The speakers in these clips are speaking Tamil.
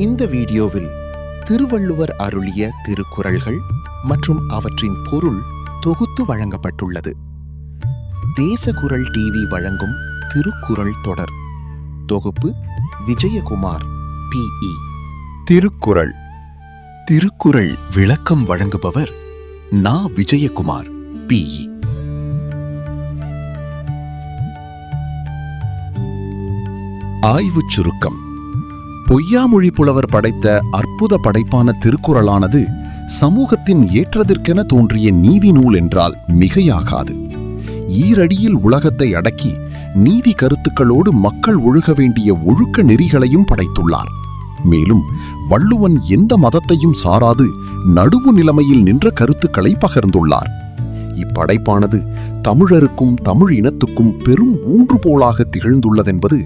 இந்த வீடியோவில் திருவள்ளுவர் அருளிய திருக்குறள்கள் மற்றும் அவற்றின் பொருள் தொகுத்து வழங்கப்பட்டுள்ளது. தேசகுரல் டிவி வழங்கும் திருக்குறள் தொடர் தொகுப்பு விஜயகுமார் PE. திருக்குறள். திருக்குறள் விளக்கம் வழங்குபவர் நா. விஜயகுமார் PE. ஆய்வுச் சுருக்கம். பொய்யாமொழி புலவர் படைத்த அற்புத படைப்பான திருக்குறளானது சமூகத்தின் ஏற்றத்திற்கென தோன்றிய நீதி நூல் என்றால் மிகையாகாது. ஈரடியில் உலகத்தை அடக்கி நீதி கருத்துக்களோடு மக்கள் ஒழுக வேண்டிய ஒழுக்க நெறிகளையும் படைத்துள்ளார். மேலும் வள்ளுவன் எந்த மதத்தையும் சாராது நடுவு நிலைமையில் நின்ற கருத்துக்களை பகிர்ந்துள்ளார். இப்படைப்பானது தமிழருக்கும் தமிழ் இனத்துக்கும் பெரும் ஊன்றுகோலாக திகழ்ந்துள்ளதென்பது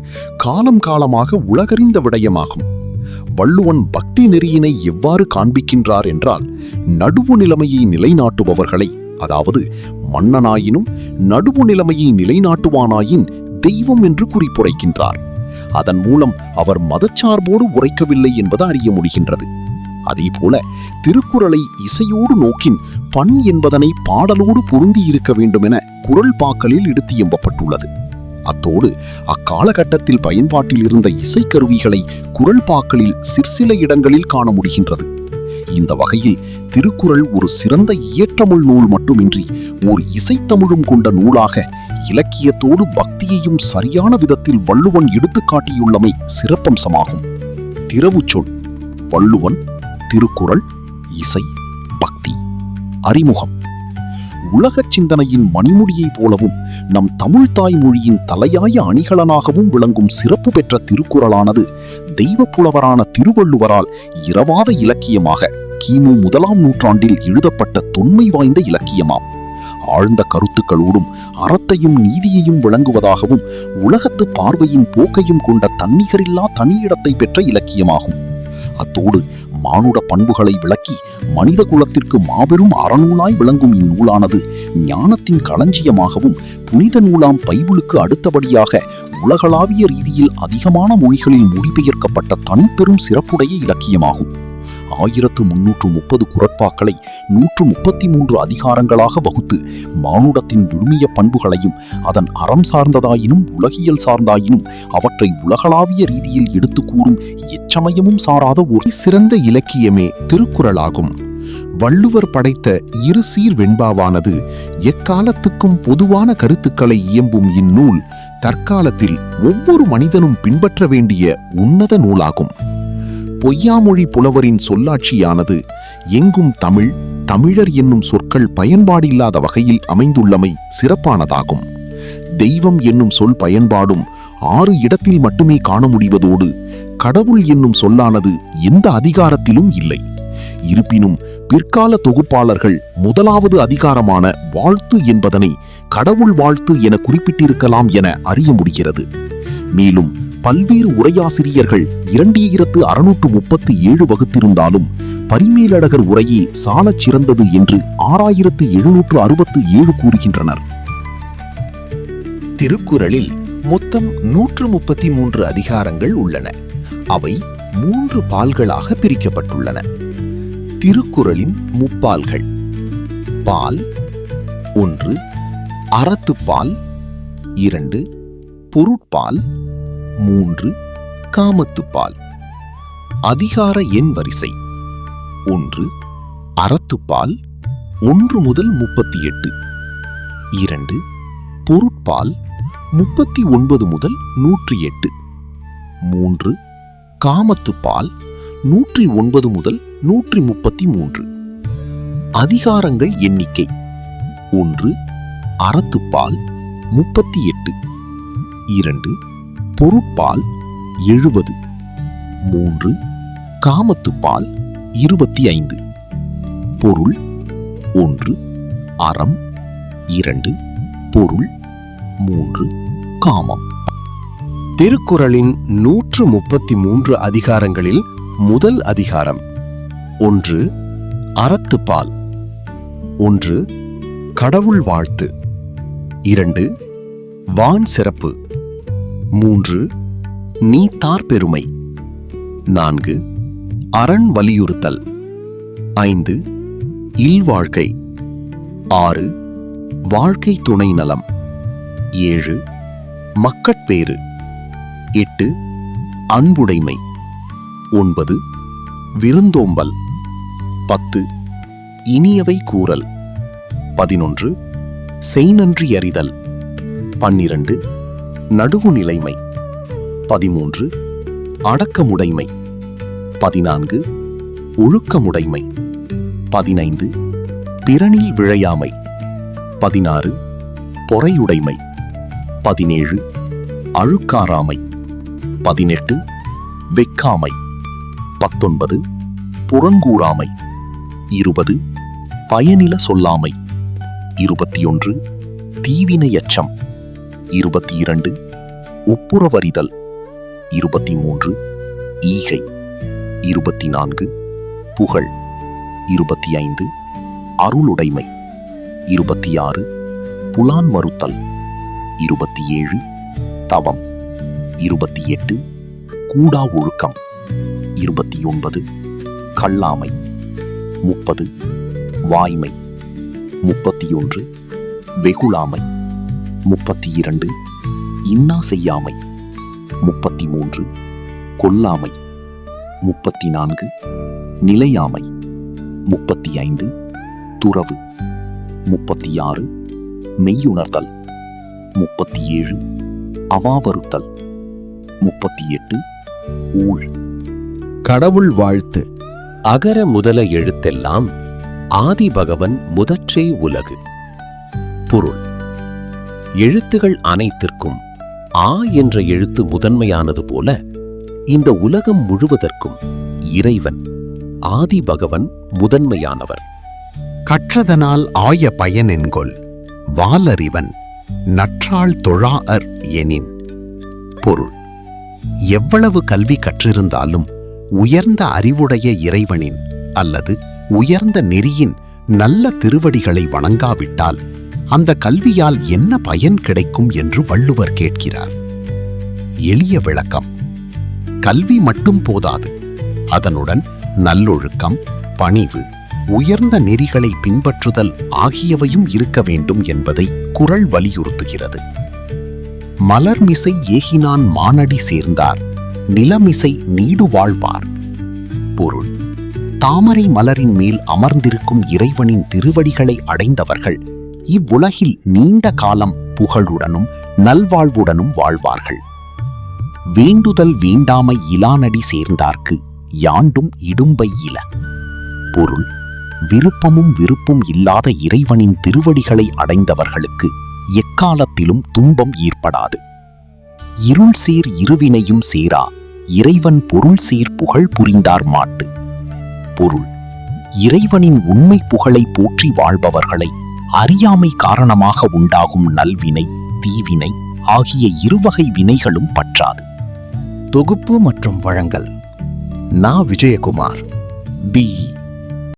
காலம் காலமாக உலகறிந்த விடயமாகும். வள்ளுவன் பக்தி நெறியினை எவ்வாறு காண்பிக்கின்றார் என்றால், நடுவு நிலைமையை நிலைநாட்டுபவர்களை, அதாவது மன்னனாயினும் நடுவு நிலைமையை நிலைநாட்டுவானாயின் தெய்வம் என்று குறிப்புரைக்கின்றார். அதன் மூலம் அவர் மதச்சார்போடு உரைக்கவில்லை என்பது அறிய முடிகின்றது. அதேபோல திருக்குறளை இசையோடு நோக்கின் பண் என்பதனை பாடலோடு பொருந்தியிருக்க வேண்டுமென குறள் பாக்களில் எடுத்து எம்பப்பட்டுள்ளது. அத்தோடு அக்காலகட்டத்தில் பயன்பாட்டில் இருந்த இசைக்கருவிகளை குறள் பாக்களில் சிற்சில இடங்களில் காண முடிகின்றது. இந்த வகையில் திருக்குறள் ஒரு சிறந்த இயற்றமிழ் நூல் மட்டுமின்றி ஓர் இசைத்தமிழும் கொண்ட நூலாக இலக்கியத்தோடு பக்தியையும் சரியான விதத்தில் வள்ளுவன் எடுத்துக்காட்டியுள்ளமை சிறப்பம்சமாகும். திறவுச்சொல்: வள்ளுவன், திருக்குறள், இசை, பக்தி. அறிமுகம். உலகச் சிந்தனையின் மணிமுடியைப் போலவும் நம் தமிழ் தாய்மொழியின் தலையாய அணிகலனாகவும் விளங்கும் சிறப்பு பெற்ற திருக்குறளானது தெய்வப்புலவரான திருவள்ளுவரால் இரவாத இலக்கியமாக கிமு 1ஆம் நூற்றாண்டில் எழுதப்பட்ட தொன்மை வாய்ந்த இலக்கியமாம். ஆழ்ந்த கருத்துக்களோடும் அறத்தையும் நீதியையும் விளங்குவதாகவும் உலகத்து பார்வையின் போக்கையும் கொண்ட தன்னிகரில்லா தனியிடத்தை பெற்ற இலக்கியமாகும். அத்தோடு மானுட பண்புகளை விளக்கி மனித குலத்திற்கு மாபெரும் அறநூலாய் விளங்கும் இந்நூலானது ஞானத்தின் களஞ்சியமாகவும் புனித நூலாம் பைபிளுக்கு அடுத்தபடியாக உலகளாவிய ரீதியில் அதிகமான மொழிகளில் மொழிபெயர்க்கப்பட்ட தனிப்பெரும் சிறப்புடைய இலக்கியமாகும். 1330 குறட்பாக்களை 133 அதிகாரங்களாக வகுத்து மானுடத்தின் விழுமிய பண்புகளையும் அதன் அறம் சார்ந்ததாயினும் உலகியல் சார்ந்தாயினும் அவற்றை உலகளாவிய ரீதியில் எடுத்து கூறும் எச்சமயமும் சாராத ஒரு சிறந்த இலக்கியமே திருக்குறளாகும். வள்ளுவர் படைத்த இரு சீர் வெண்பாவானது எக்காலத்துக்கும் பொதுவான கருத்துக்களை இயம்பும் இந்நூல் தற்காலத்தில் ஒவ்வொரு மனிதனும் பின்பற்ற வேண்டிய உன்னத நூலாகும். பொய்யாமொழி புலவரின் சொல்லாட்சியானது எங்கும் தமிழ், தமிழர் என்னும் சொற்கள் பயன்பாடில்லாத வகையில் அமைந்துள்ளமை சிறப்பானதாகும். தெய்வம் என்னும் சொல் பயன்பாடும் 6 இடத்தில் மட்டுமே காண முடிவதோடு கடவுள் என்னும் சொல்லானது எந்த அதிகாரத்திலும் இல்லை. இருப்பினும் பிற்கால தொகுப்பாளர்கள் 1வது அதிகாரமான வாழ்த்து என்பதனை கடவுள் வாழ்த்து என குறிப்பிட்டிருக்கலாம் என அறிய முடிகிறது. மேலும் பல்வேறு உரையாசிரியர்கள் 2637 வகுத்திருந்தாலும் பரிமேலழகர் உரையே சாலச் சிறந்தது என்று 6767 கூறுகின்றனர். திருக்குறளில் மொத்தம் 133 அதிகாரங்கள் உள்ளன. அவை 3 பால்களாக பிரிக்கப்பட்டுள்ளன. திருக்குறளின் முப்பால்கள்: பால் 1 அறத்துப்பால், 2 பொருட்பால், 3 காமத்துப்பால். அதிகார எண் வரிசை: 1 அறத்துப்பால் 1 முதல் 38, 2 பொருட்பால் 39 முதல் 108, 3 காமத்துப்பால் 109 முதல் 133. அதிகாரங்கள் எண்ணிக்கை: 1 அறத்துப்பால் 38, 2 பொருட்பால் 70, 3 காமத்துப்பால் 25. பொருள்: 1 அறம், 2 பொருள், 3 காமம். திருக்குறளின் 133 அதிகாரங்களில் முதல் அதிகாரம் 1 அறத்துப்பால். 1 கடவுள் வாழ்த்து, 2 வான் சிறப்பு, 3 நீத்தார் பெருமை, 4 அரண் வலியுறுத்தல். 5. இல்வாழ்க்கை. 6. வாழ்க்கை துணை நலம். 7. மக்கட்பேறு. 8. அன்புடைமை. 9. விருந்தோம்பல். 10. இனியவை கூறல். 11. செய்நன்றி அறிதல். 12. நடுவுநிலைமை. 13. அடக்கமுடைமை. 14. ஒழுக்கமுடைமை. 15. பிறனில் விழையாமை. 16. பொறையுடைமை. 17. அழுக்காராமை. 18. வெக்காமை. 19. புறங்கூறாமை. 20. பயனில சொல்லாமை. 21. தீவினையச்சம். 22. ஒப்புரவறிதல். 23. ஈகை. 24. புகழ். 25. அருளுடைமை. 26. புலான் மறுத்தல். 27. தவம். 28. கூடா ஒழுக்கம். 29. கல்லாமை. 30. வாய்மை. 31. வெகுளாமை. 32. இன்னா செய்யாமை. 33. கொல்லாமை. 34. நிலையாமை. 35. துறவு. 36. மெய்யுணர்தல். 37. அவாவறுத்தல். 38. ஊழ். கடவுள் வாழ்த்து. அகர முதல எழுத்தெல்லாம் ஆதிபகவன் முதற்றே உலகு. பொருள்: எழுத்துகள் அனைத்திற்கும் ஆ என்ற எழுத்து முதன்மையானது போல இந்த உலகம் முழுவதற்கும் இறைவன் ஆதிபகவன் முதன்மையானவர். கற்றதனால் ஆய பயன் என்கொல் வாலறிவன் நற்றாள் தொழாஅர் எனின். பொருள்: எவ்வளவு கல்வி கற்றிருந்தாலும் உயர்ந்த அறிவுடைய இறைவனின் அல்லது உயர்ந்த நெறியின் நல்ல திருவடிகளை வணங்காவிட்டால் அந்த கல்வியால் என்ன பயன் கிடைக்கும் என்று வள்ளுவர் கேட்கிறார். எளிய விளக்கம்: கல்வி மட்டும் போதாது, அதனுடன் நல்லொழுக்கம், பணிவு, உயர்ந்த நெறிகளை பின்பற்றுதல் ஆகியவையும் இருக்க வேண்டும் என்பதை குறள் வலியுறுத்துகிறது. மலர்மிசை ஏகினான் மானடி சேர்ந்தார், நிலமிசை நீடு வாழ்வார். பொருள்: தாமரை மலரின் மேல் அமர்ந்திருக்கும் இறைவனின் திருவடிகளை அடைந்தவர்கள் இவ்வுலகில் நீண்ட காலம் புகழுடனும் நல்வாழ்வுடனும் வாழ்வார்கள். வேண்டுதல் வேண்டாமை இலானடி சேர்ந்தார்க்கு யாண்டும் இடும்பை இல. பொருள்: விருப்பமும் விருப்பும் இல்லாத இறைவனின் திருவடிகளை அடைந்தவர்களுக்கு எக்காலத்திலும் துன்பம் ஏற்படாது. இருள் சேர் இருவினையும் சேரா இறைவன் பொருள் சேர் புகழ் புரிந்தார் மாட்டு. பொருள்: இறைவனின் உண்மை புகழை போற்றி வாழ்பவர்களை அறியாமை காரணமாக உண்டாகும் நல்வினை, தீவினை ஆகிய இருவகை வினைகளும் பற்றாது. தொகுப்பு மற்றும் வழங்கல்: நா. விஜயகுமார், BE